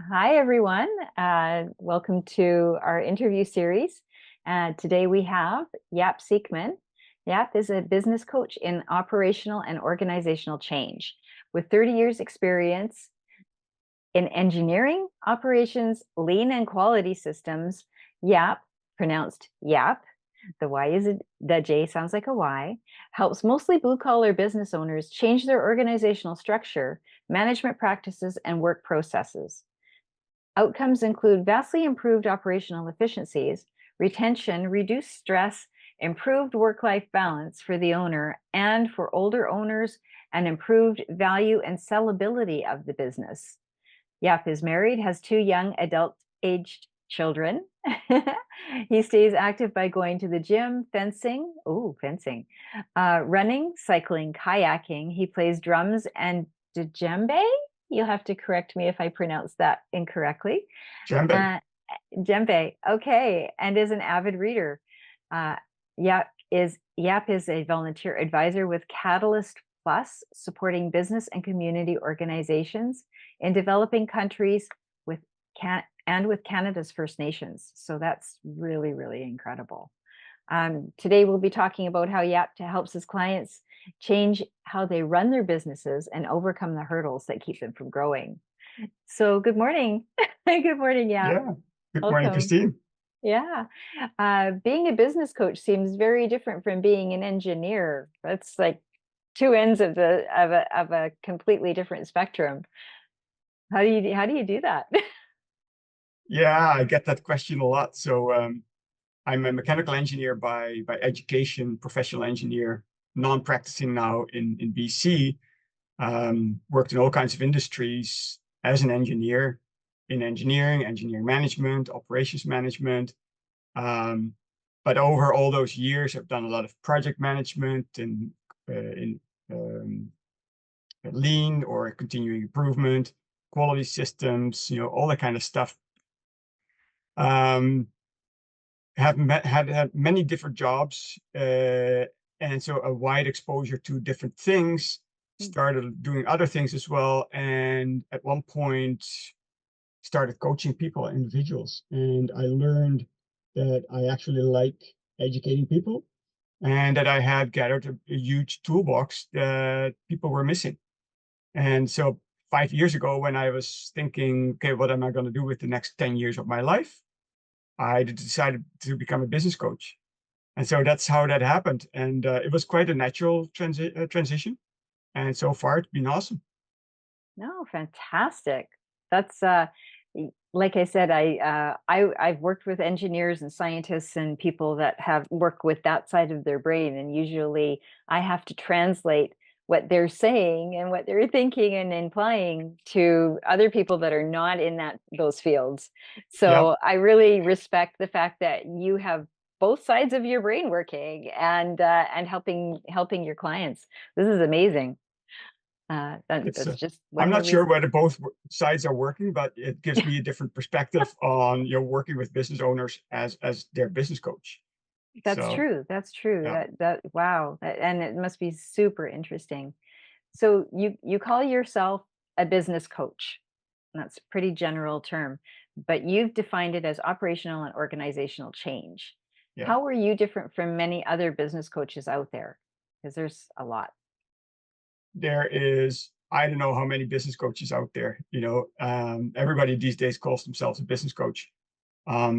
Hi, everyone. Welcome to our interview series. Today we have Jaap Siekman. Jaap is a business coach in operational and organizational change. With 30 years experience in engineering, operations, lean and quality systems, Jaap, pronounced Yap, the J sounds like a Y, helps mostly blue collar business owners change their organizational structure, management practices, and work processes. Outcomes include vastly improved operational efficiencies, retention, reduced stress, improved work-life balance for the owner and for older owners, and improved value and sellability of the business. Jaap is married, has two young adult-aged children. He stays active by going to the gym, fencing, running, cycling, kayaking. He plays drums and djembe. You'll have to correct me if I pronounce that incorrectly. Jambe. Djembe, okay, and is an avid reader. Jaap is a volunteer advisor with Catalyst Plus, supporting business and community organizations in developing countries with Canada's First Nations. So that's really, really incredible. Today we'll be talking about how Jaap helps his clients change how they run their businesses and overcome the hurdles that keep them from growing. So good morning. Good morning, Jaap. Yeah. Good morning, Welcome. Christine. Yeah. Being a business coach seems very different from being an engineer. That's like two ends of a completely different spectrum. How do you do that? Yeah, I get that question a lot. So I'm a mechanical engineer by education, professional engineer, non-practicing now in BC. Worked in all kinds of industries as an engineer, in engineering management, operations management. But over all those years, I've done a lot of project management and in lean or continuing improvement, quality systems, all that kind of stuff. Had many different jobs, and so a wide exposure to different things. Started doing other things as well, and at one point started coaching people, individuals, and I learned that I actually like educating people, and that I had gathered a huge toolbox that people were missing. And so 5 years ago, when I was thinking, okay, what am I going to do with the next 10 years of my life? I decided to become a business coach. And so that's how that happened. And it was quite a natural transition. And so far, it's been awesome. No, fantastic. That's like I said, I've worked with engineers and scientists and people that have worked with that side of their brain, and usually I have to translate what they're saying and what they're thinking and implying to other people that are not in those fields. Yeah, So I really respect the fact that you have both sides of your brain working and helping your clients. This is amazing. it's. That's just one I'm more not sure reason. whether both sides are working, but it gives me a different perspective on working with business owners as their business coach. That's So true. That's true. yeah. That wow. And it must be super interesting. So you call yourself a business coach. That's a pretty general term, but you've defined it as operational and organizational change. Yeah. How are you different from many other business coaches out there? Because there's a lot. There is, I don't know how many business coaches out there. Everybody these days calls themselves a business coach.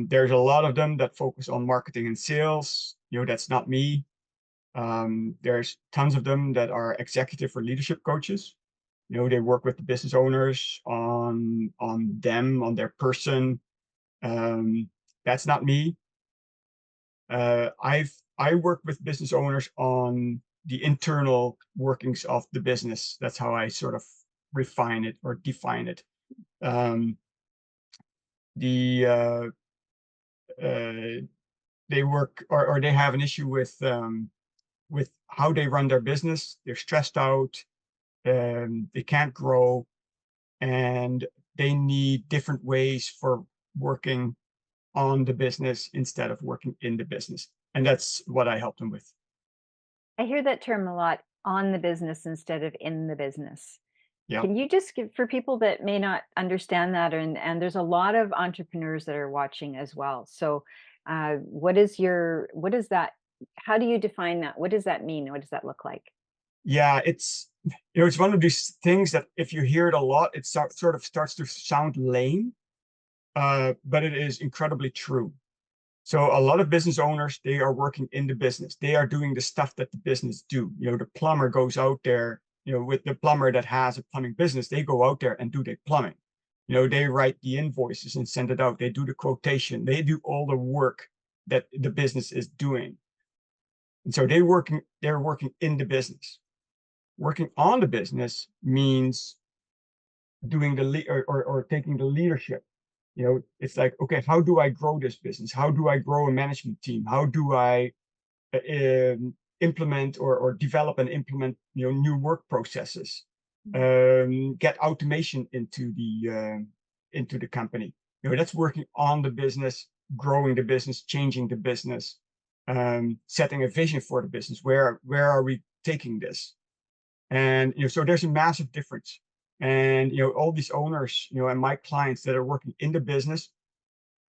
There's a lot of them that focus on marketing and sales. That's not me. There's tons of them that are executive or leadership coaches. They work with the business owners on their person. That's not me. I work with business owners on the internal workings of the business. That's how I sort of refine it or define it. Um, the they work or they have an issue with how they run their business. They're stressed out. They can't grow, and they need different ways for working on the business instead of working in the business. And that's what I help them with. I hear that term a lot, on the business instead of in the business. Yeah. Can you just give, for people that may not understand that, and there's a lot of entrepreneurs that are watching as well. So, what is that? How do you define that? What does that mean? What does that look like? Yeah, it's one of these things that if you hear it a lot, it sort of starts to sound lame, but it is incredibly true. So a lot of business owners, they are working in the business. They are doing the stuff that the business do. The plumber goes out there, with the plumber that has a plumbing business, they go out there and do their plumbing. They write the invoices and send it out. They do the quotation. They do all the work that the business is doing. And so they're working in the business. Working on the business means doing the lead or taking the leadership. It's like, okay, how do I grow this business? How do I grow a management team? How do I implement or develop and implement new work processes? Get automation into the company. That's working on the business, growing the business, changing the business, setting a vision for the business. Where are we taking this? And so there's a massive difference. And all these owners, and my clients that are working in the business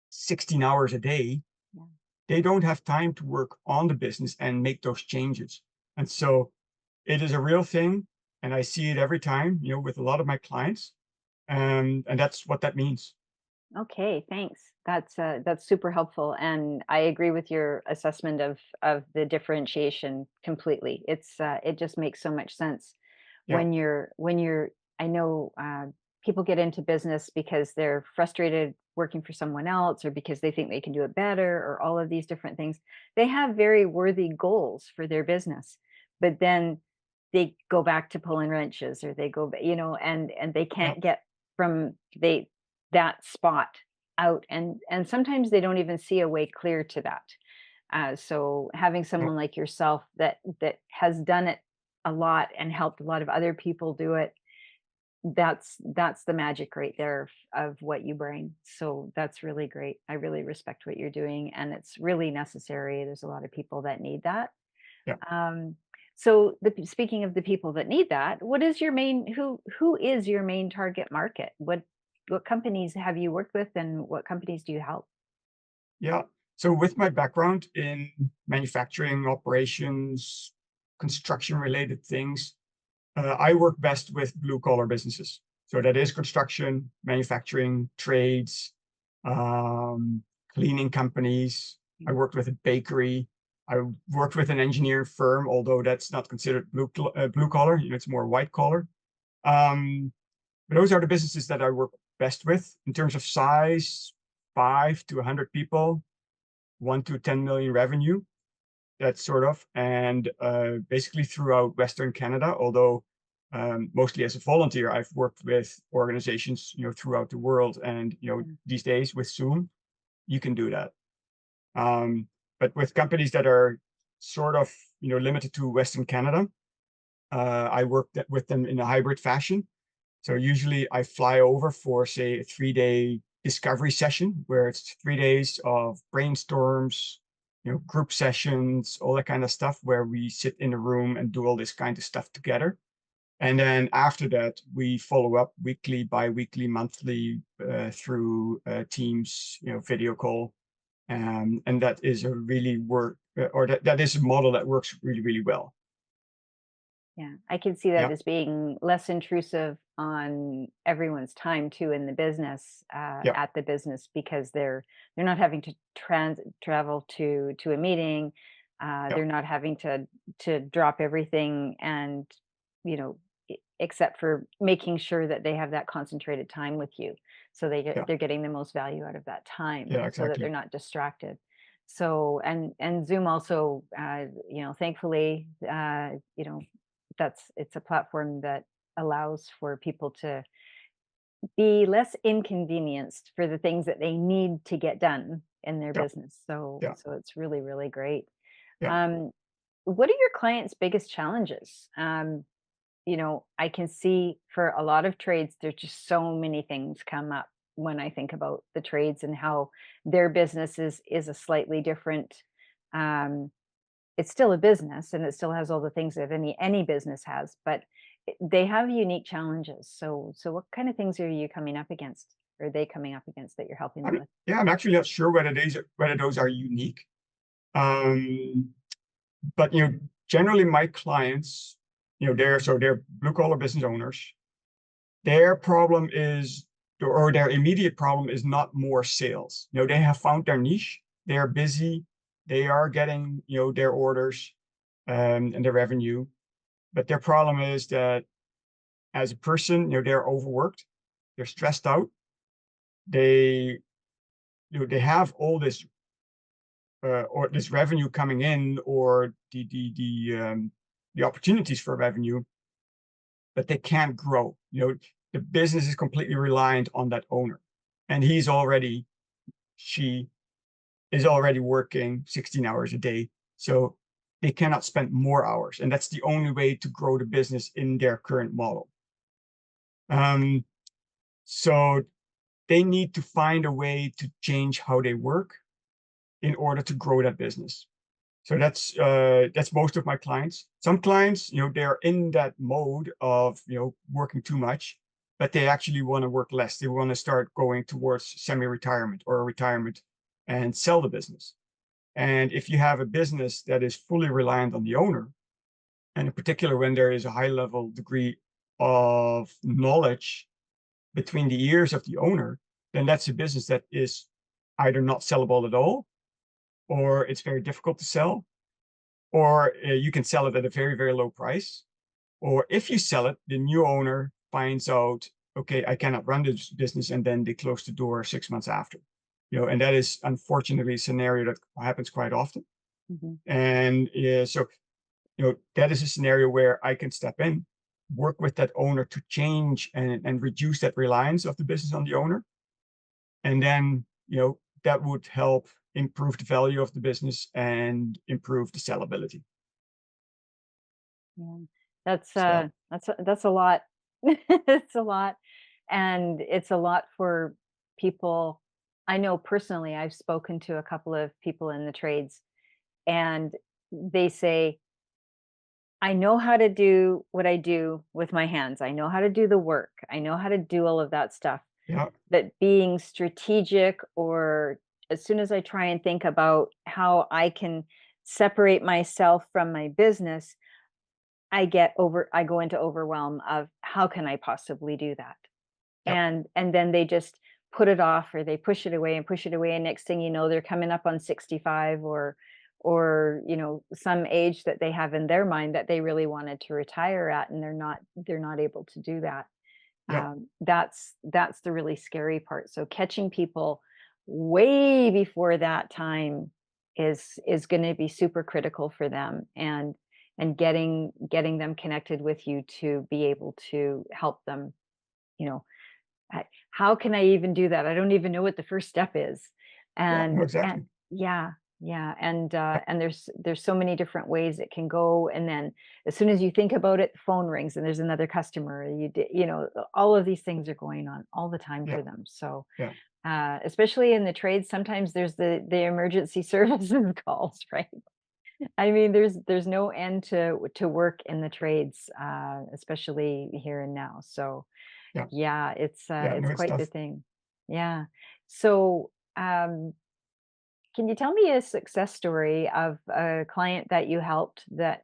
16 hours a day, Yeah. they don't have time to work on the business and make those changes. And so it is a real thing. And I see it every time, with a lot of my clients. And that's what that means. Okay, thanks. That's super helpful, and I agree with your assessment of the differentiation completely. It just makes so much sense Yeah, when you're. I know people get into business because they're frustrated working for someone else, or because they think they can do it better, or all of these different things. They have very worthy goals for their business, but then they go back to pulling wrenches, or they go, and they yeah, can't get from they that spot out, and sometimes they don't even see a way clear to that. So having yeah, someone like yourself that has done it a lot and helped a lot of other people do it, that's the magic right there of what you bring. So that's really great. I really respect what you're doing, and it's really necessary. There's a lot of people that need that. yeah. um, so speaking of the people that need that, what is your main who is your main target market? What companies have you worked with, and what companies do you help? Yeah. So with my background in manufacturing operations, construction related things, I work best with blue collar businesses. So that is construction, manufacturing, trades, um, cleaning companies. I Mm. worked with a bakery. I worked with an engineering firm, although that's not considered blue collar. It's more white collar. Um, but those are the businesses that I work best with in terms of size, 5 to 100 people, 1 to 10 million revenue. That's sort of, and basically throughout Western Canada, although mostly as a volunteer, I've worked with organizations, throughout the world. And, Mm. these days with Zoom, you can do that. Um, but with companies that are sort of, limited to Western Canada, I work with them in a hybrid fashion. So usually I fly over for, say, a 3-day discovery session where it's 3 days of brainstorms, group sessions, all that kind of stuff, where we sit in a room and do all this kind of stuff together. And then after that, we follow up weekly, bi-weekly, monthly, through Teams, video call. And that is a really or that is a model that works really, really well. Yeah, I can see that Yeah, as being less intrusive on everyone's time too in the business, yeah, at the business, because they're not having to travel to a meeting. yeah, They're not having to drop everything, and except for making sure that they have that concentrated time with you, so yeah, they're getting the most value out of that time, yeah, so that they're exactly. not distracted. So, and Zoom also, thankfully, it's a platform that allows for people to be less inconvenienced for the things that they need to get done in their Yeah, business. So yeah, it's really, really great. yeah, Um, what are your clients' biggest challenges? I can see for a lot of trades, there's just so many things come up when I think about the trades and how their business is a slightly different. Um, it's still a business, and it still has all the things that any business has, but they have unique challenges. So what kind of things are you coming up against? Or are they coming up against that you're helping them with? Yeah, I'm actually not sure whether those are unique. Um, but generally my clients, they're blue collar business owners. Their problem is, or their immediate problem is not more sales. They have found their niche. They are busy. They are getting, their orders, and their revenue. But their problem is that as a person, they're overworked. They're stressed out. They, they have all this, or this revenue coming in, or the opportunities for revenue, but they can't grow. The business is completely reliant on that owner, and she is already working 16 hours a day, so they cannot spend more hours, and that's the only way to grow the business in their current model. So they need to find a way to change how they work in order to grow that business. So that's most of my clients. Some clients, they're in that mode of working too much, but they actually want to work less. They want to start going towards semi-retirement or retirement and sell the business. And if you have a business that is fully reliant on the owner, and in particular when there is a high level degree of knowledge between the ears of the owner, then that's a business that is either not sellable at all, or it's very difficult to sell, or you can sell it at a very, very low price. Or if you sell it, the new owner finds out, okay, I cannot run this business, and then they close the door 6 months after. And that is unfortunately a scenario that happens quite often. Mhm. And so, that is a scenario where I can step in, work with that owner to change and reduce that reliance of the business on the owner. And then, that would help improve the value of the business and improve the sellability. Yeah. That's So, that's a lot. It's a lot. And it's a lot for people. I know personally, I've spoken to a couple of people in the trades, and they say, I know how to do what I do with my hands. I know how to do the work. I know how to do all of that stuff. yeah, But being strategic, or as soon as I try and think about how I can separate myself from my business, I go into overwhelm of how can I possibly do that? yeah, And then they just put it off, or they push it away and push it away, and next thing you know, they're coming up on 65, or some age that they have in their mind that they really wanted to retire at, and they're not able to do that. yeah, That's the really scary part. So catching people way before that time is going to be super critical for them, and getting them connected with you to be able to help them. you know how can I even do that? I don't even know what the first step is. yeah, no, And exactly. yeah, yeah, and Yeah, there's so many different ways it can go, and then as soon as you think about it, the phone rings and there's another customer. All of these things are going on all the time yeah, for them. So yeah, especially in the trades, sometimes there's the emergency services calls, right? I mean, there's no end to work in the trades, especially here and now. So yeah, yeah, yeah. it's No, it's quite the tough. thing. Yeah. So, can you tell me a success story of a client that you helped that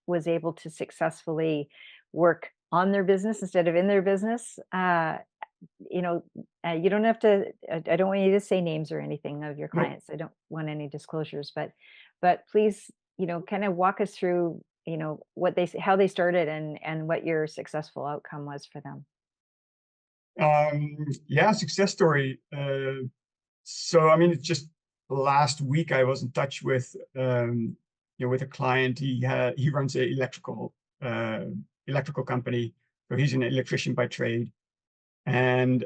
was able to successfully work on their business instead of in their business? You know, you don't have to. I don't want you to say names or anything of your Nope. clients. I don't want any disclosures, but please, kind of walk us through, how they started, and what your successful outcome was for them. Yeah, success story. So, I mean, it's just last week I was in touch with, with a client. He runs a electrical company. So he's an electrician by trade, and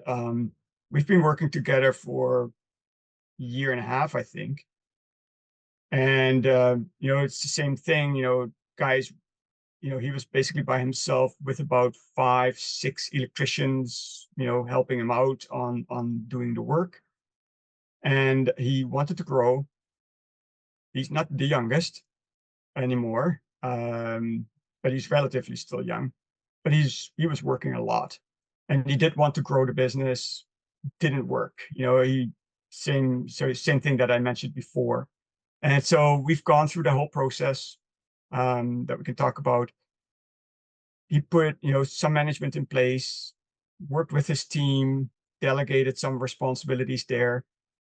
we've been working together for a year and a half, I think. And it's the same thing. Guys, he was basically by himself with about 5, 6 electricians, helping him out on doing the work. And he wanted to grow. He's not the youngest anymore, but he's relatively still young. but he was working a lot, and he did want to grow the business. Didn't work. He same thing that I mentioned before. And so we've gone through the whole process that we can talk about. He put, some management in place, worked with his team, delegated some responsibilities there,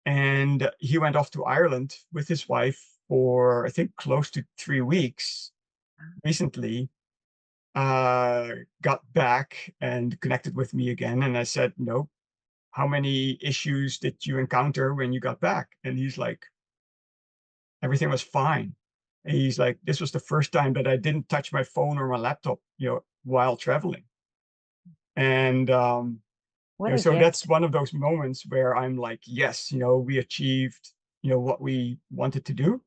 and he went off to Ireland with his wife for, I think, close to 3 weeks recently. Got back and connected with me again, and I said, "No, how many issues did you encounter when you got back?" And he's like, "Everything was fine." And he's like, "This was the first time that I didn't touch my phone or my laptop, while traveling." And What a so that's gift. one of those moments where I'm like, yes, we achieved, what we wanted to do.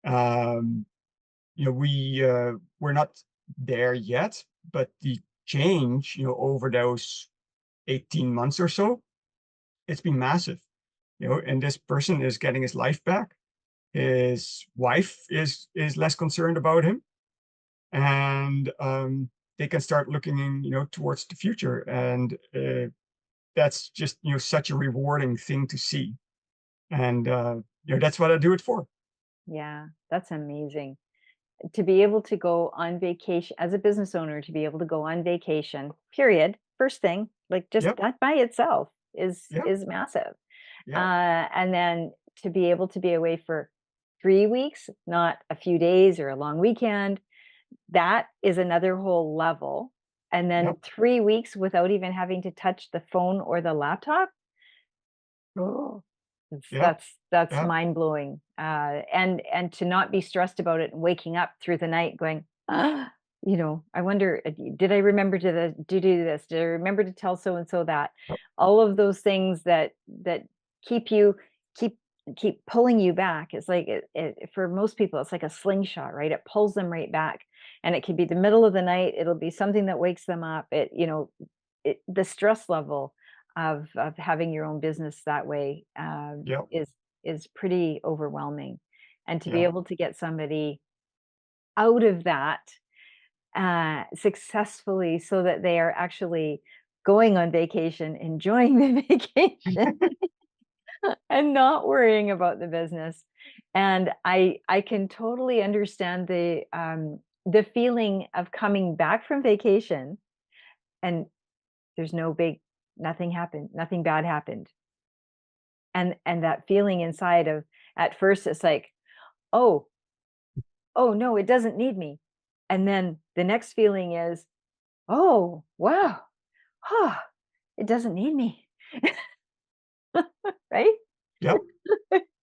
Um, we're not there yet, but the change, over those 18 months or so, it's been massive. And this person is getting his life back. His wife is less concerned about him, and they can start looking in, towards the future. And that's just, such a rewarding thing to see. And that's what I do it for. Yeah, that's amazing. To be able to go on vacation as a business owner, to be able to go on vacation, period. First thing, like just Yep. that by itself Yep. is massive. Yep. And then to be able to be away for 3 weeks, not a few days or a long weekend, that is another whole level. And then Yep. 3 weeks without even having to touch the phone or the laptop. Oh, it's Yep. that's Yep. mind-blowing, and to not be stressed about it and waking up through the night going, "Ah," "I wonder, did I remember to do this? Did I remember to tell so and so that?" Yep. All of those things that keep you keep keep pulling you back. It's like for most people, it's like a slingshot, right? It pulls them right back, and it could be the middle of the night, it'll be something that wakes them up. The stress level of having your own business that way Yep. is pretty overwhelming, and to be Yeah. able to get somebody out of that successfully so that they are actually going on vacation, enjoying the vacation, and not worrying about the business. And I can totally understand the feeling of coming back from vacation and there's nothing happened, nothing bad happened. And that feeling inside of at first it's like, "Oh, oh no, it doesn't need me." And then the next feeling is, "Oh, wow. Huh, it doesn't need me." Right? Yep.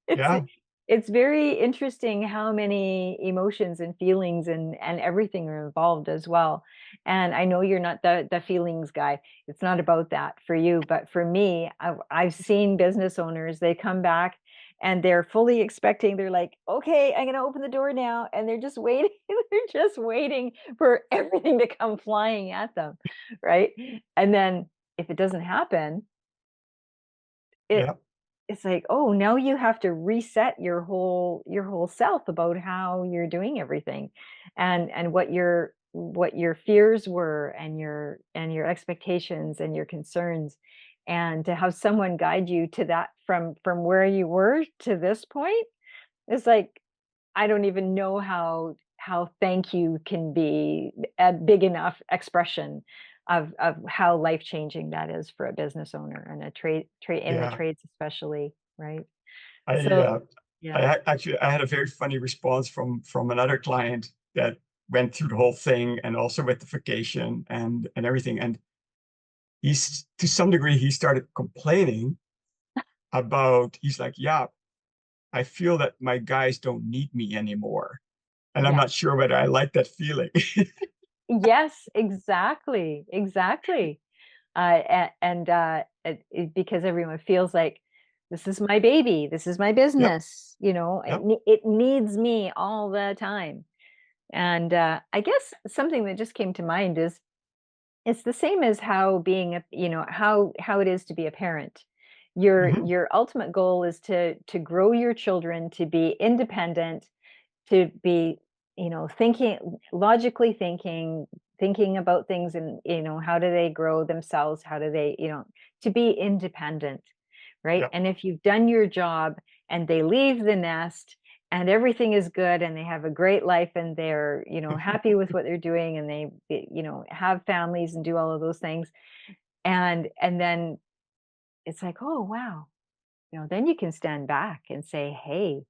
It's Yeah. it's very interesting how many emotions and feelings and everything are involved as well. And I know you're not the feelings guy. It's not about that for you, but for me, I've seen business owners, they come back and they're fully expecting, they're like, "Okay, I'm gonna open the door now." And they're just waiting, they're just waiting for everything to come flying at them, right? And then if it doesn't happen, it Yep. it's like, oh, now you have to reset your whole self about how you're doing everything and what your fears were and your expectations and your concerns. And to have someone guide you to that from where you were to this point is like, I don't even know how thank you can be a big enough expression of how life changing that is for a business owner and a trade in the Yeah. trades especially, right? I So yeah. actually I had a very funny response from another client that went through the whole thing, and also with the vacation and everything. And he's, to some degree, he started complaining about, he's like, "Yeah, I feel that my guys don't need me anymore. And I'm Yeah. not sure whether I like that feeling." Yes, exactly, exactly. Because everyone feels like, "This is my baby, this is my Yep. business," Yep. it needs me all the time. And, I guess something that just came to mind is it's the same as how being how it is to be a parent. Your Hmm. your ultimate goal is to grow your children to be independent, to be, thinking logically thinking, thinking about things, and how do they grow themselves, how do they, to be independent, right? Yeah. And if you've done your job and they leave the nest and everything is good and they have a great life and they're, happy with what they're doing, and they, have families and do all of those things, and then it's like, oh wow, then you can stand back and say, hey,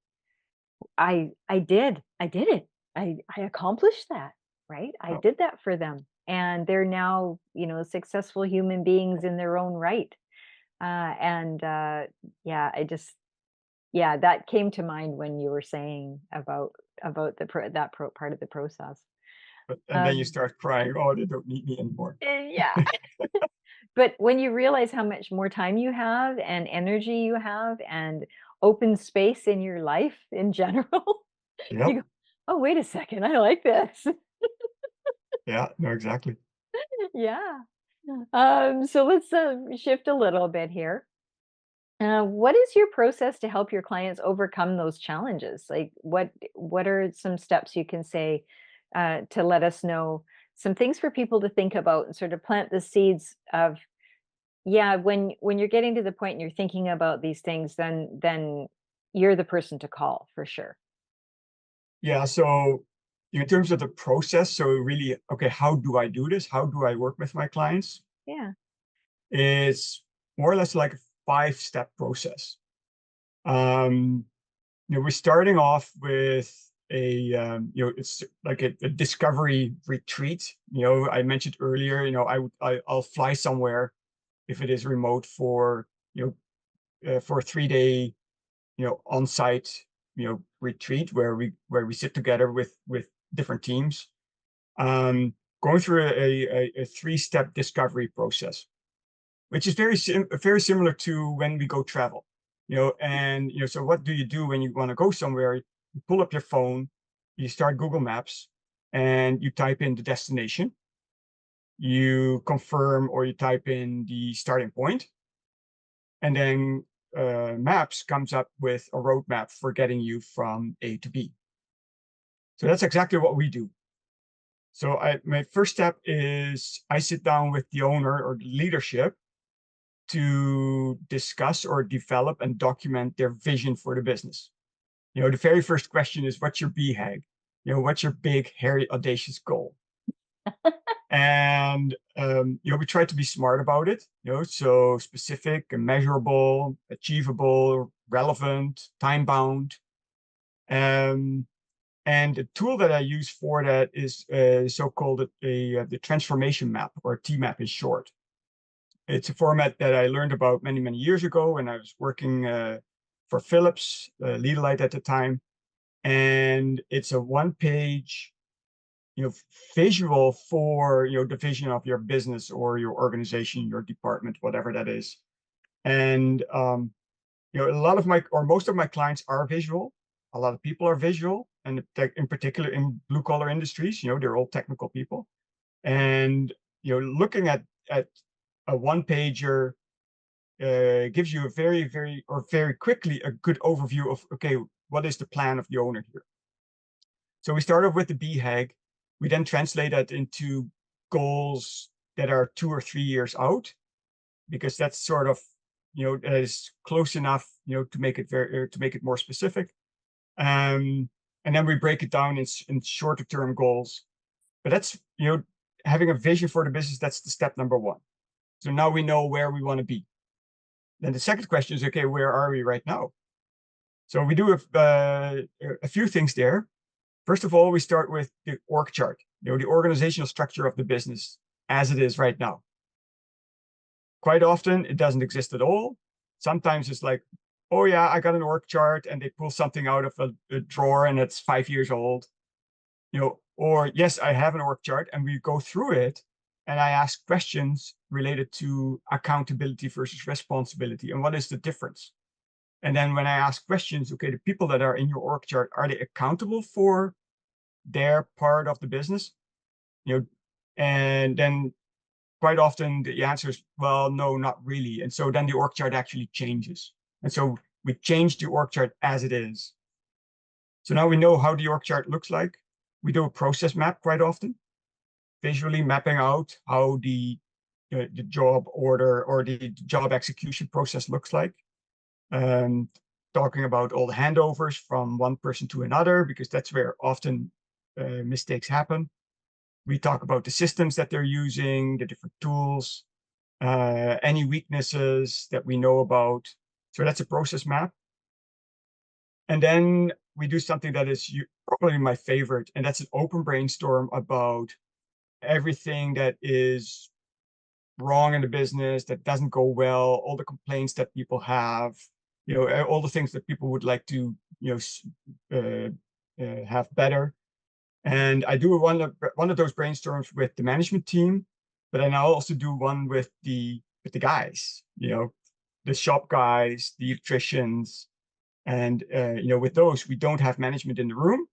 I did it. I accomplished that, right? I Oh, did that for them. And they're now, successful human beings in their own right. And yeah, yeah, that came to mind when you were saying about part of the process. and then you Um, start crying, oh, they don't need me anymore. yeah. But when you realize how much more time you have and energy you have and open space in your life in general, you Yep. go, oh, wait a second, I like this. Yeah, no, exactly. Yeah. So let's shift a little bit here. What is your process to help your clients overcome those challenges? Like, what are some steps you can say to let us know some things for people to think about and sort of plant the seeds of, yeah, when you're getting to the point and you're thinking about these things, then you're the person to call for sure. Yeah, so in terms of the process, so really, okay, how do I do this? How do I work with my clients? Yeah. It's more or less like a five-step process. Um, we're starting off with it's like a discovery retreat. I mentioned earlier, I'll fly somewhere if it is remote for a 3-day, on-site, retreat where we sit together with different teams, um, going through a three-step discovery process, which is very similar to when we go travel. And so what do you do when you want to go somewhere? You pull up your phone, you start Google Maps, and you type in the destination. You confirm or you type in the starting point, and then Maps comes up with a roadmap for getting you from A to B. So that's exactly what we do. So my first step is I sit down with the owner or the leadership to discuss or develop and document their vision for the business. The very first question is, what's your BHAG? What's your big, hairy, audacious goal? And we try to be smart about it, so specific and measurable, achievable, relevant, time bound. Um, and the tool that I use for that is so-called the transformation map, or TMAP in short. It's a format that I learned about many, many years ago when I was working for Philips, Leadlight at the time. And it's a one-page, you know, visual for, the vision of your business or your organization, your department, whatever that is. And, a lot of my, or most of my clients are visual. A lot of people are visual, and in particular in blue collar industries, they're all technical people. And, looking at a one pager gives you a very quickly a good overview of, okay, what is the plan of the owner here? So we start off with the BHAG. We then translate that into goals that are 2 or 3 years out, because that's sort of, that is close enough, to make it to make it more specific. Um, and then we break it down in shorter term goals. But that's, having a vision for the business, that's the step number one. So now we know where we want to be. Then the second question is, okay, where are we right now? So we do a few things there. First of all, we start with the org chart, the organizational structure of the business as it is right now. Quite often, it doesn't exist at all. Sometimes it's like, oh yeah, I got an org chart, and they pull something out of a drawer and it's 5 years old. Or yes, I have an org chart, and we go through it, and I ask questions related to accountability versus responsibility, and what is the difference? And then when I ask questions, okay, the people that are in your org chart, are they accountable for their part of the business? And then quite often the answer is, well, no, not really. And so then the org chart actually changes. And so we change the org chart as it is. So now we know how the org chart looks like. We do a process map quite often. visually mapping out how the job order or the job execution process looks like. Talking about all the handovers from one person to another, because that's where often mistakes happen. We talk about the systems that they're using, the different tools, any weaknesses that we know about. So that's a process map. And then we do something that is probably my favorite, and that's an open brainstorm about everything that is wrong in the business, that doesn't go well, all the complaints that people have, all the things that people would like to, have better. And I do one of those brainstorms with the management team, but then I also do one with the guys, the shop guys, the electricians, and with those we don't have management in the room,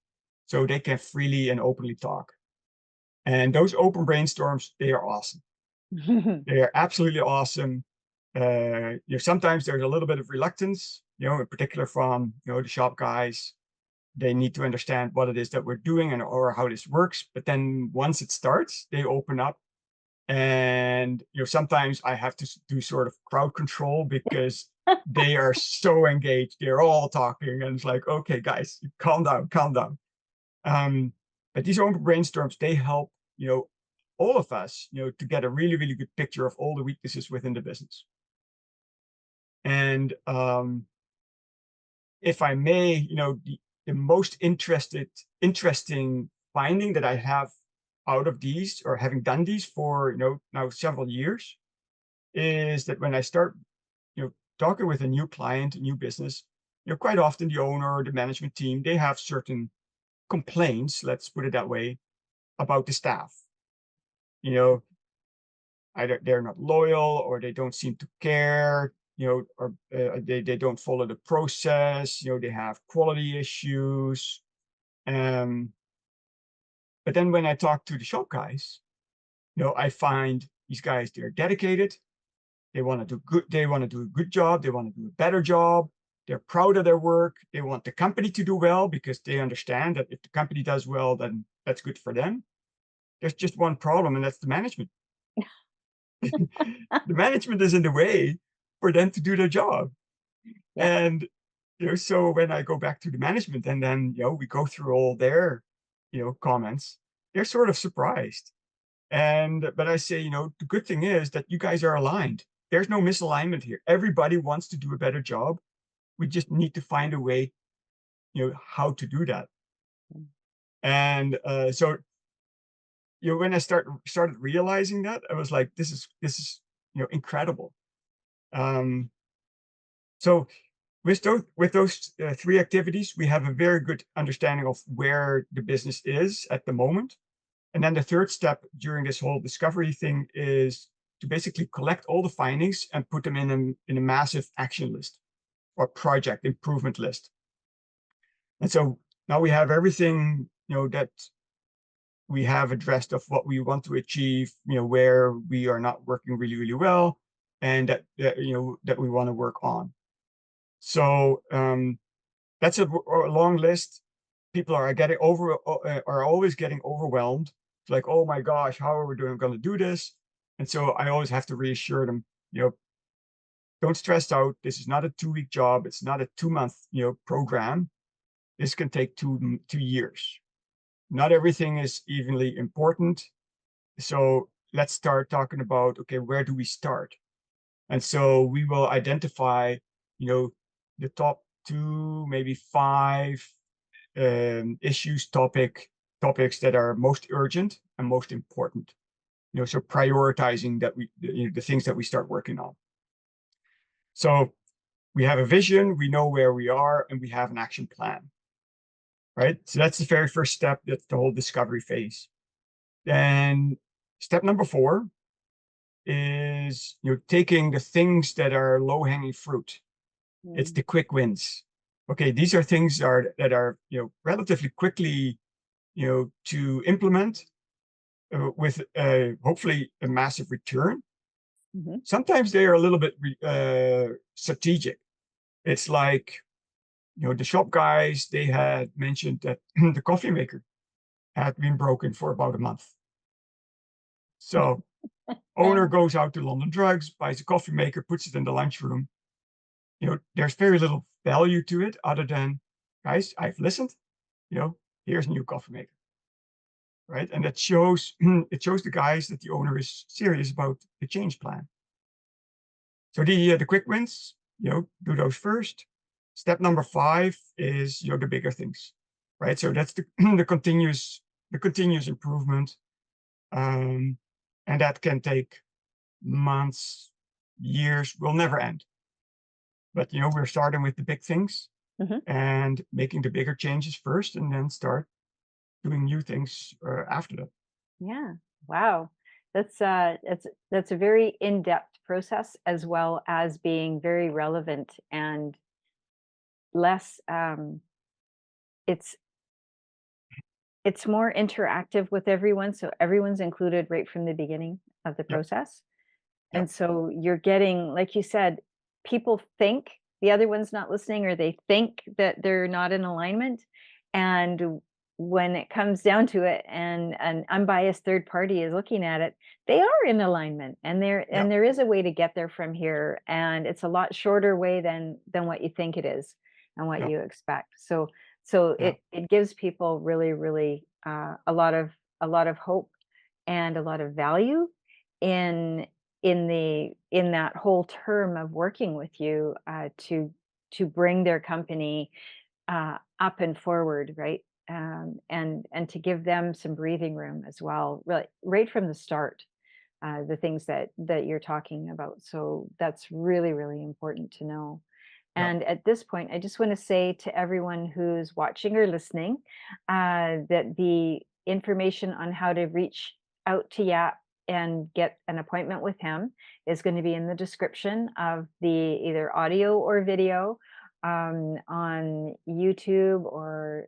so they can freely and openly talk. And those open brainstorms, they are awesome. They are absolutely awesome. Sometimes there's a little bit of reluctance, in particular from the shop guys. They need to understand what it is that we're doing and or how this works. But then once it starts, they open up. And sometimes I have to do sort of crowd control because they are so engaged. They're all talking, and it's like, okay, guys, calm down, calm down. But these open brainstorms, they help all of us to get a really, really good picture of all the weaknesses within the business. And if I may, the most interesting finding that I have out of these, or having done these for now several years, is that when I start talking with a new client, a new business, quite often the owner or the management team, they have certain complaints, let's put it that way, about the staff. Either they're not loyal, or they don't seem to care, or they don't follow the process, they have quality issues. But then when I talk to the shop guys, I find these guys, they're dedicated. They want to do good. They want to do a good job. They want to do a better job. They're proud of their work. They want the company to do well because they understand that if the company does well, then that's good for them. There's just one problem, and that's the management. The management is in the way for them to do their job. Yeah. And so when I go back to the management, and then we go through all their comments, they're sort of surprised. But I say, the good thing is that you guys are aligned. There's no misalignment here. Everybody wants to do a better job. We just need to find a way, how to do that. And so when I started realizing that, I was like, this is incredible. So with those three activities, we have a very good understanding of where the business is at the moment. And then the third step during this whole discovery thing is to basically collect all the findings and put them in a massive action list or project improvement list. And so now we have everything that we have addressed of what we want to achieve, where we are not working really, really well, and that we want to work on. So that's a long list. People are always getting overwhelmed. It's like, oh my gosh, how are we going to do this? And so I always have to reassure them, don't stress out. This is not a 2-week job. It's not a 2-month program. This can take 2 years. Not everything is evenly important. So let's start talking about, okay, where do we start? And so we will identify, the top 2, maybe 5 topics that are most urgent and most important. So prioritizing that the things that we start working on. So we have a vision, we know where we are, and we have an action plan. Right? So that's the very first step. That's the whole discovery phase. Then step number 4 is taking the things that are low-hanging fruit. It's the quick wins. Okay, these are things that are relatively quickly to implement with hopefully a massive return. Sometimes they are a little bit strategic. It's like the shop guys, they had mentioned that the coffee maker had been broken for about a month. So owner goes out to London Drugs, buys a coffee maker, puts it in the lunchroom. There's very little value to it other than, guys, I've listened, here's a new coffee maker, right? And that shows it shows the guys that the owner is serious about the change plan. So the quick wins, do those first. Step number 5 is the bigger things, right? So that's the the continuous improvement, and that can take months, years, will never end. But we're starting with the big things Mhm. and making the bigger changes first, and then start doing new things after that. Yeah. Wow. That's a very in-depth process as well as being very relevant and less it's it's more interactive with everyone, so everyone's included right from the beginning of the Yep, process. yep, And so you're getting, like you said, people think the other one's not listening or they think that they're not in alignment. And when it comes down to it and an unbiased third party is looking at it, they are in alignment and yep, there is a way to get there from here. And it's a lot shorter way than what you think it is and what yep, you expect. So yep, it gives people really, really a lot of hope and a lot of value in in that whole term of working with you to bring their company up and forward, right? And to give them some breathing room as well, really, right from the start. The things that you're talking about. So that's really, really important to know. yep. And at this point, I just want to say to everyone who's watching or listening that the information on how to reach out to Yap and get an appointment with him is going to be in the description of the either audio or video on YouTube or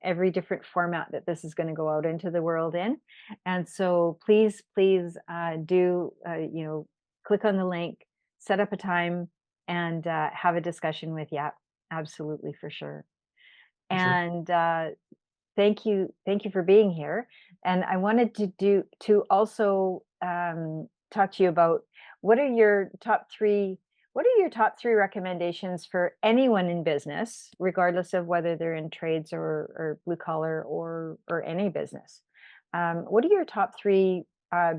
every different format that this is going to go out into the world in. And so please do click on the link, set up a time, and have a discussion with Yap. Absolutely, for sure. For sure. And thank you for being here. And I wanted to also talk to you about what are your top three what are your top three recommendations for anyone in business, regardless of whether they're in trades or blue collar or any business. What are your top three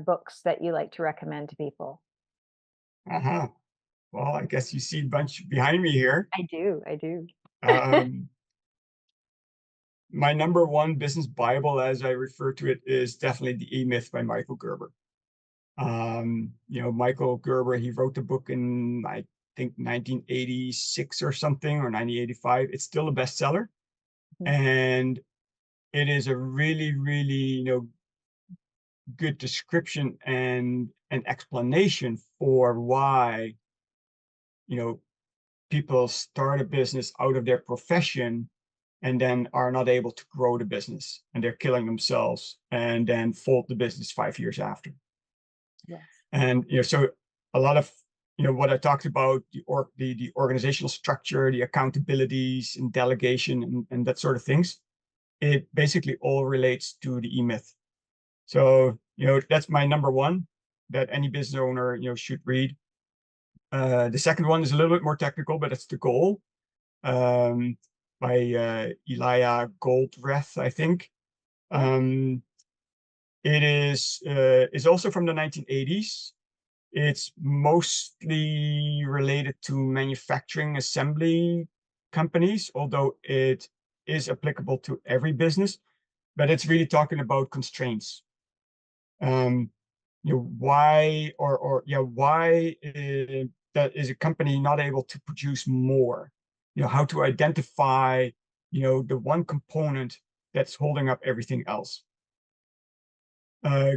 books that you like to recommend to people? Uh-huh. Well, I guess you see a bunch behind me here. I do. Um, my number one business Bible, as I refer to it, is definitely The E-Myth by Michael Gerber. Michael Gerber, he wrote the book in, I think, 1986 or something, or 1985. It's still a bestseller. Mhm. And it is a really, really, good description and an explanation for why, you know, people start a business out of their profession and then are not able to grow the business and they're killing themselves and then fold the business 5 years after. Yes. And so a lot of what I talked about, the organizational structure, the accountabilities and delegation and that sort of things, it basically all relates to the E-Myth. So that's my number one that any business owner should read. The second one is a little bit more technical, but it's The Goal, um, by Elia Goldrath, I think. Yeah. Um, it is also from the 1980s. It's mostly related to manufacturing assembly companies, although it is applicable to every business. But it's really talking about constraints. Um, why or yeah, why that is a company not able to produce more? How to identify the one component that's holding up everything else.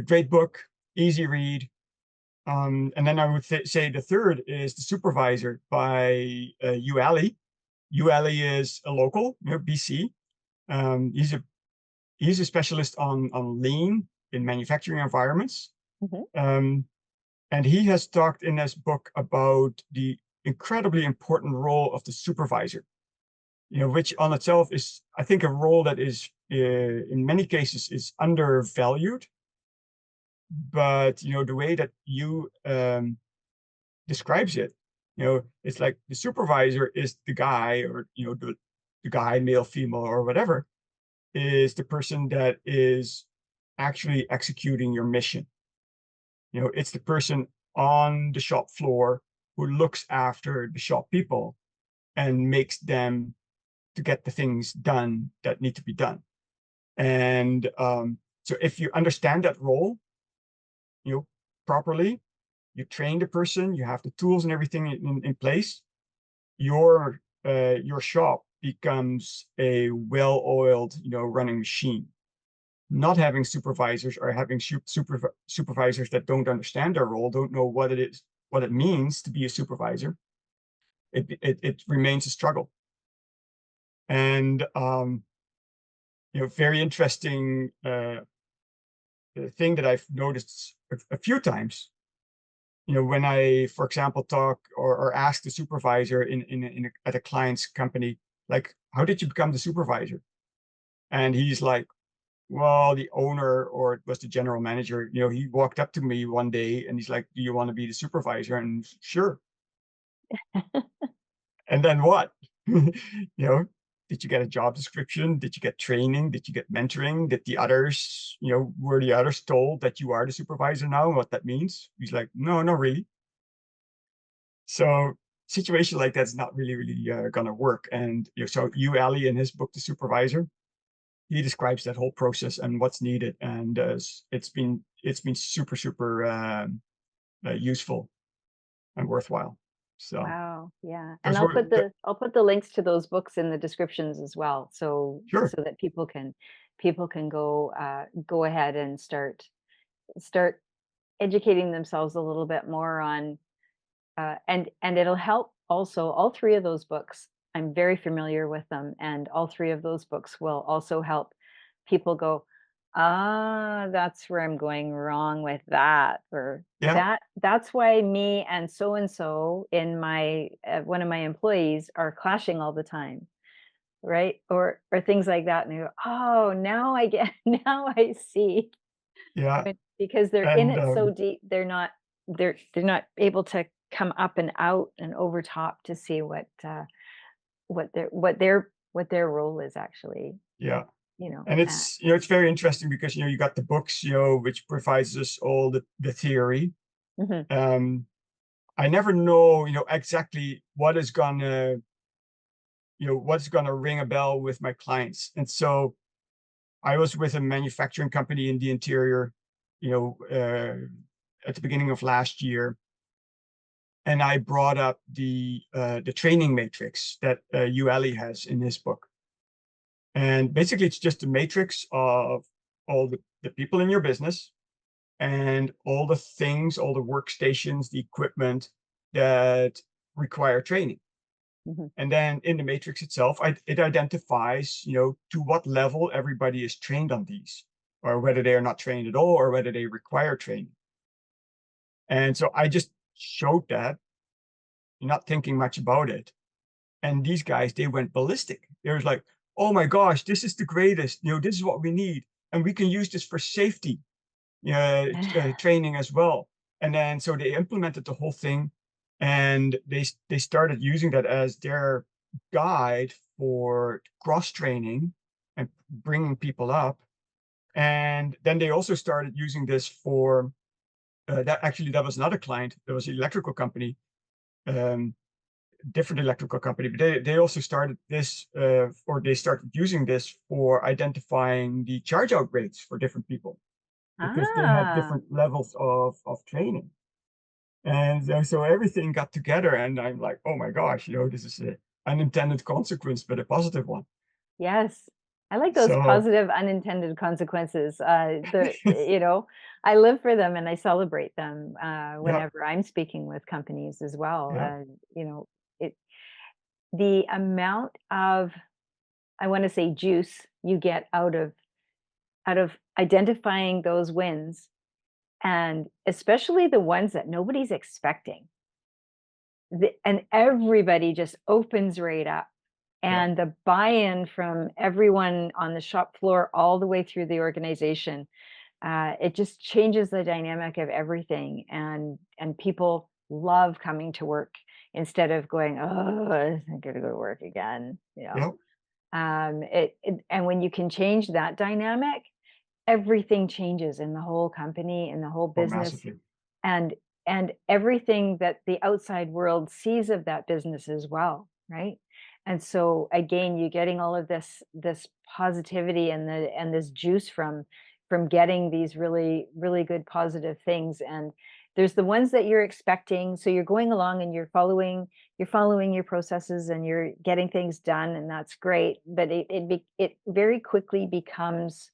Great book, easy read. And then I would say the third is The Supervisor by Hugh Alley. Hugh Alley is a local, BC. He's a specialist on lean in manufacturing environments. Mhm. Um, and he has talked in his book about the incredibly important role of the supervisor, which on itself is, I think, a role that is in many cases is undervalued. but the way that you describes it, it's like the supervisor is the guy, or the guy, male, female, or whatever, is the person that is actually executing your mission. It's the person on the shop floor who looks after the shop people and makes them to get the things done that need to be done. And so if you understand that role, you know, properly, you train the person, you have the tools and everything in place, your shop becomes a well-oiled, running machine. Not having supervisors, or having supervisors that don't understand their role, don't know what it is, what it means to be a supervisor, it remains a struggle. And very interesting thing that I've noticed a few times. When I, for example, talk or ask the supervisor at a client's company, like, how did you become the supervisor? And he's like, well, the owner, or it was the general manager, he walked up to me one day and he's like, do you want to be the supervisor? And sure. And then what? Did you get a job description? Did you get training? Did you get mentoring? Did the others, were the others told that you are the supervisor now and what that means? He's like, no, not really. So situation like that's not really gonna work. And so Ali, in his book, The Supervisor, he describes that whole process and what's needed, and it's been super useful and worthwhile. So Wow. Yeah. And those were the, I'll put the links to those books in the descriptions as well. sure, So that people can go ahead and start educating themselves a little bit more on and it'll help also. All three of those books, I'm very familiar with them, and all three of those books will also help people go, ah, that's where I'm going wrong with that, or yeah, that's why me and so in my one of my employees are clashing all the time, right? Or things like that, and you go, oh, now I get, now I see. yeah, Right, because they're in and it so deep, they're not able to come up and out and over top to see what their role is actually, yeah. you know, And it's very interesting because you got the books, which provides us all the theory. mhm, Um, I never know, exactly what's gonna ring a bell with my clients. And so I was with a manufacturing company in the interior, you know, uh, at the beginning of last year, and I brought up the training matrix that Ali has in his book. And basically, it's just a matrix of all the people in your business and all the things, all the workstations, the equipment that require training. mhm. And then in the matrix itself, it identifies, to what level everybody is trained on these, or whether they are not trained at all, or whether they require training. And so I just showed that, not thinking much about it. And these guys, they went ballistic. They was like, oh my gosh, this is the greatest. This is what we need. And we can use this for safety training as well. And then so they implemented the whole thing, and they started using that as their guide for cross training and bringing people up. And then they also started using this for that was another client. There was an electrical company, um, different electrical company, but they also started this, or they started using this for identifying the charge out rates for different people, because they had Ah, different levels of training. And so everything got together, and I'm like, oh my gosh, this is an unintended consequence, but a positive one. yes. I like those So positive unintended consequences. I live for them and I celebrate them yeah, whenever I'm speaking with companies as well. yeah, It the amount of, I want to say, juice you get out of identifying those wins, and especially the ones that nobody's expecting. And everybody just opens right up. yeah, And the buy-in from everyone on the shop floor all the way through the organization, it just changes the dynamic of everything, and people love coming to work instead of going, oh, I'm gonna go to work again, Yeah. and when you can change that dynamic, everything changes in the whole company, in the whole Oh, business, massively. and everything that the outside world sees of that business as well, right? And so again, you're getting all of this positivity and this juice from getting these really good positive things. And there's the ones that you're expecting, so you're going along and you're following your processes and you're getting things done, and that's great. But it very quickly becomes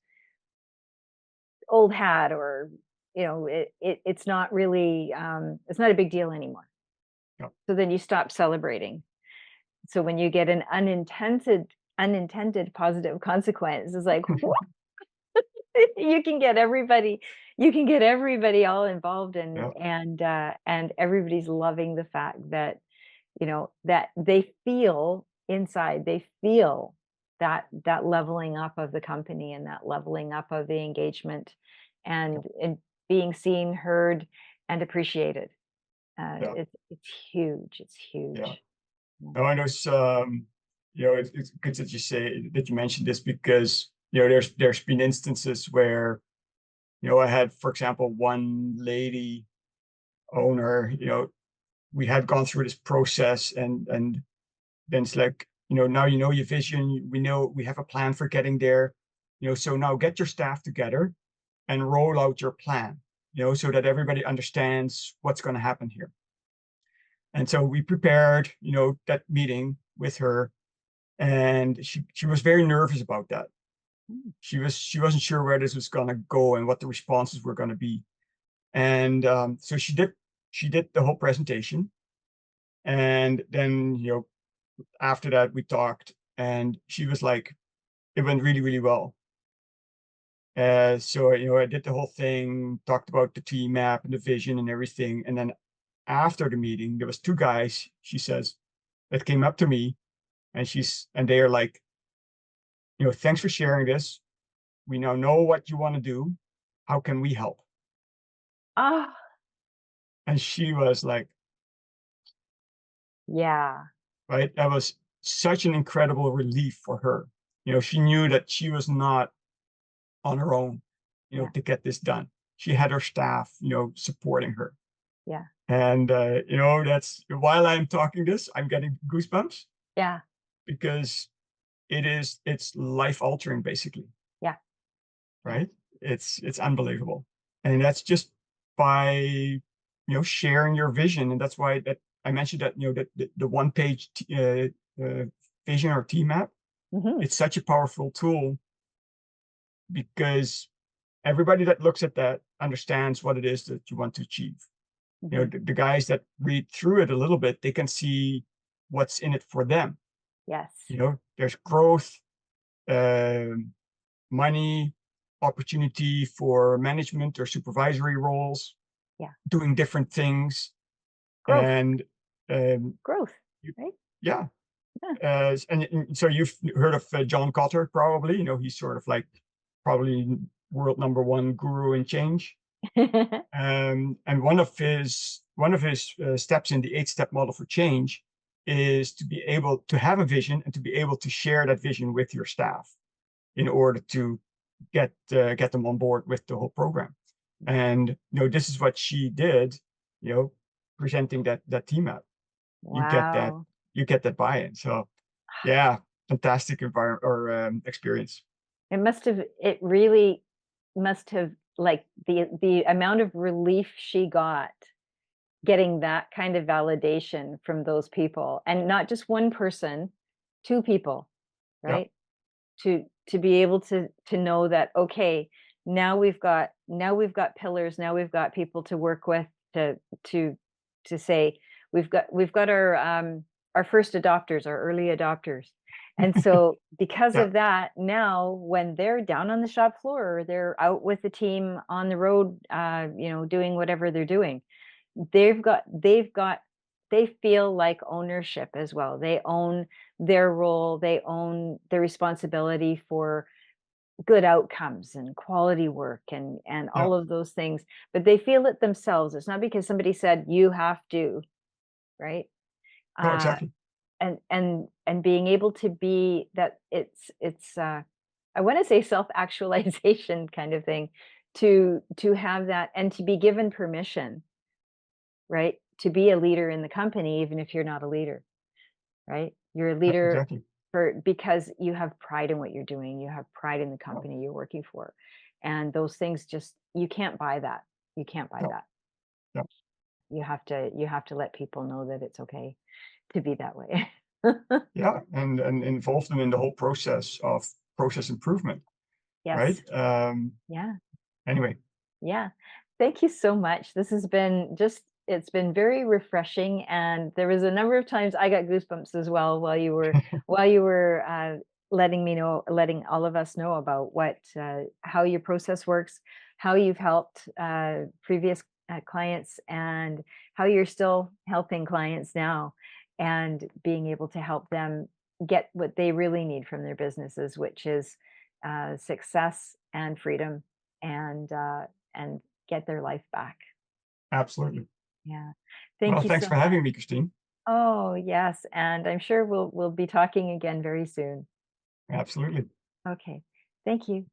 old hat, or it's not really, it's not a big deal anymore. Yeah. So then you stop celebrating. So when you get an unintended positive consequence, it's like, what? you can get everybody all involved, Yeah. and everybody's loving the fact that that they feel inside, they feel that leveling up of the company, and that leveling up of the engagement, Yeah. and being seen, heard, and appreciated. Yeah. It's huge. It's Yeah. huge. Yeah. No, I know it's good that you mentioned this, because there's been instances where I had, for example, one lady owner. We had gone through this process, and then it's like, now your vision. We know we have a plan for getting there. So now get your staff together and roll out your plan. So that everybody understands what's going to happen here. And so we prepared, that meeting with her, and she was very nervous about that. Mm. She wasn't sure where this was going to go and what the responses were going to be. And so she did the whole presentation, and then after that we talked, and she was like, it went really, really well. So I did the whole thing, talked about the team map and the vision and everything, and then after the meeting there was two guys, she says, that came up to me, and they are like, thanks for sharing this. We now know what you want to do. How can we help? Ah, And she was like, yeah, right, that was such an incredible relief for her. She knew that she was not on her own, yeah, to get this done. She had her staff, supporting her. yeah, And that's, while I'm talking this, I'm getting goosebumps, yeah, because it's life altering, basically, yeah, yeah. right? It's unbelievable. And that's just by sharing your vision. And that's why that I mentioned that, that the one page vision or team map, Hmm. it's such a powerful tool, because everybody that looks at that understands what it is that you want to achieve. Hmm. The guys that read through it a little bit, they can see what's in it for them. Yes. There's growth, um, money, opportunity for management or supervisory roles, Yeah. doing different things. Growth. And Growth. you- Right. yeah. Yeah. And so you've heard of John Kotter, probably. He's sort of like probably world number one guru in change. And one of his steps in the 8-step model for change is to be able to have a vision and to be able to share that vision with your staff in order to get them on board with the whole program. And this is what she did, you know, presenting that team up. You get that Wow. you get that buy-in. So yeah, fantastic environment or experience. It really must have, like, the amount of relief she got getting that kind of validation from those people, and not just one person, two people, Yeah, right? To be able to know that, okay, now we've got pillars, now we've got people to work with, to to say we've got our first adopters, our early adopters. And so because yeah, of that, now when they're down on the shop floor, or they're out with the team on the road, doing whatever they're doing, they've got they feel like ownership as well. They own their role, they own the responsibility good outcomes and quality work and Yeah. all of those things, but they feel it themselves. It's not because somebody said you have to, right? No, Uh, exactly. and being able to be that it's I want to say self-actualization kind of thing, to have that and to be given permission, right? To be a leader in the company, even if you're not a leader, right? You're a Yeah, leader exactly. for because you have pride in what you're doing. You have pride in the No, company you're working for. And those things just you can't buy that. You can't buy no, that. no. You have to let people know that it's okay to be that way. Yeah, and involve them in the whole process of process improvement, right? Yes. Yeah. Anyway, Yeah. Thank you so much. This has been just it's been very refreshing, and there was a number of times I got goosebumps as well while you were letting all of us know about what how your process works, how you've helped previous clients, and how you're still helping clients now, and being able to help them get what they really need from their businesses, which is success and freedom and get their life back. absolutely. Yeah. Well, Thank you thanks so for much. having me, Christine. Oh, yes, and I'm sure we'll be talking again very soon. Absolutely. Okay. Thank you.